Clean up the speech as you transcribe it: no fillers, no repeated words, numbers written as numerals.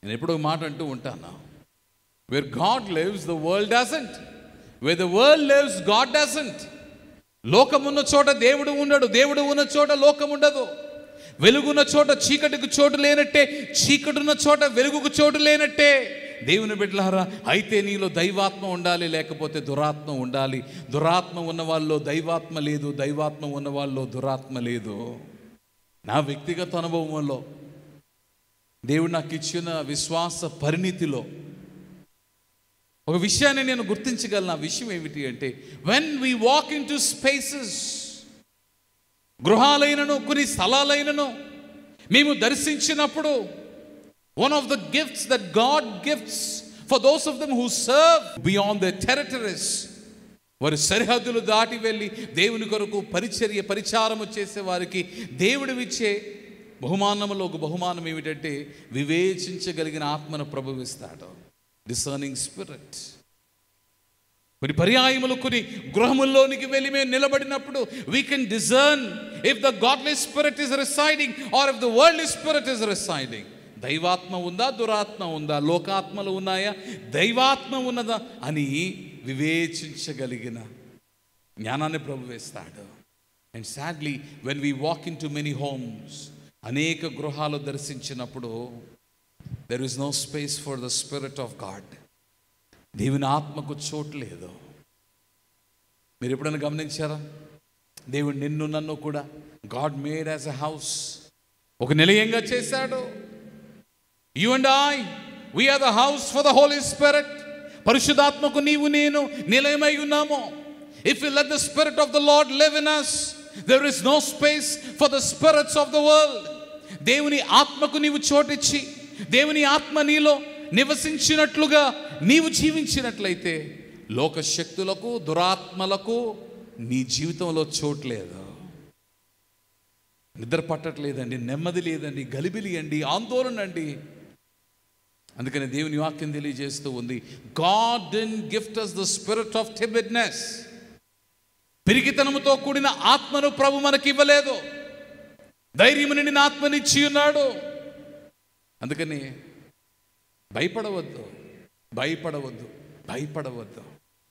నేను ఎప్పుడో మాట అంటూ ఉంటాను, where God lives the world doesn't, wear the world lives God doesn't. లోకం ఉన్న చోట దేవుడు ఉండడు, దేవుడు ఉన్న చోట లోకం ఉండదు. వెలుగున్న చోట చీకటికి చోటు లేనట్టే, చీకటున్న చోట వెలుగుకు చోటు లేనట్టే. దేవుని బిడ్డలారా, అయితే నీలో దైవాత్మ ఉండాలి, లేకపోతే దురాత్మ ఉండాలి. దురాత్మ ఉన్న వాళ్ళలో దైవాత్మ లేదు, దైవాత్మ ఉన్న వాళ్ళలో దురాత్మ లేదు. నా వ్యక్తిగత అనుభవంలో, దేవుడు నాకు ఇచ్చిన విశ్వాస పరిణితిలో ఒక విషయాన్ని నేను గుర్తించగలను. ఆ విషయం ఏమిటి అంటే, when we walk into spaces, గృహాలైనను కొన్ని స్థలాలైనను మేము దర్శించినప్పుడు, one of the gifts that God gives for those of them who serve beyond their territories, వారి సరిహద్దులు దాటి వెళ్ళి దేవుని కొరకు పరిచారము చేసే వారికి దేవుడు ఇచ్చే బహుమానములో ఒక బహుమానం ఏమిటంటే, వివేచించగలిగిన ఆత్మను ప్రభువిస్తాడు, డిసర్నింగ్ స్పిరిట్. కొన్ని పర్యాయములు కొన్ని గృహముల్లోనికి వెళ్ళి మేము నిలబడినప్పుడు we can discern if the godly spirit is residing or if the worldly spirit is residing. దైవాత్మ ఉందా, దురాత్మ ఉందా, లోకాత్మలు ఉన్నాయా, దైవాత్మ ఉన్నదా అని వివేచించగలిగిన జ్ఞానాన్ని ప్రభువేస్తాడు. And sadly when we walk into many homes, అనేక గృహాలు దర్శించినప్పుడు there is no space for the spirit of God. దేవుని ఆత్మకు చోటు లేదు. మీరు ఎప్పుడైనా గమనించారా? దేవుడు నిన్ను నన్ను కూడా God made as a house, ఒక నిలయంగా చేశాడు. You and I, we are the house for the Holy Spirit. పరిశుద్ధాత్మకు నీవు నేను నిలయమై ఉన్నాము. If we let the Spirit of the Lord live in us, there is no space for the spirits of the world. దేవుని ఆత్మకు నీవు చోటిచ్చి, దేవుని ఆత్మ నీలో నివసించినట్లుగా నీవు జీవించినట్లయితే లోక శక్తులకు, దురాత్మలకు నీ జీవితంలో చోటు లేదు. నిద్ర పట్టట్లేదండి, నెమ్మది లేదండి, గలిబిలి అండి, ఆందోళన అండి. అందుకని దేవుని వాక్యం తెలియజేస్తూ ఉంది, God didn't gift us the spirit of timidness. పిరికితనముతో కూడిన ఆత్మను ప్రభు మనకి ఇవ్వలేదు, ధైర్యము నిండిన ఆత్మనిచ్చి ఉన్నాడు. అందుకని భయపడవద్దు, భయపడవద్దు, భయపడవద్దు.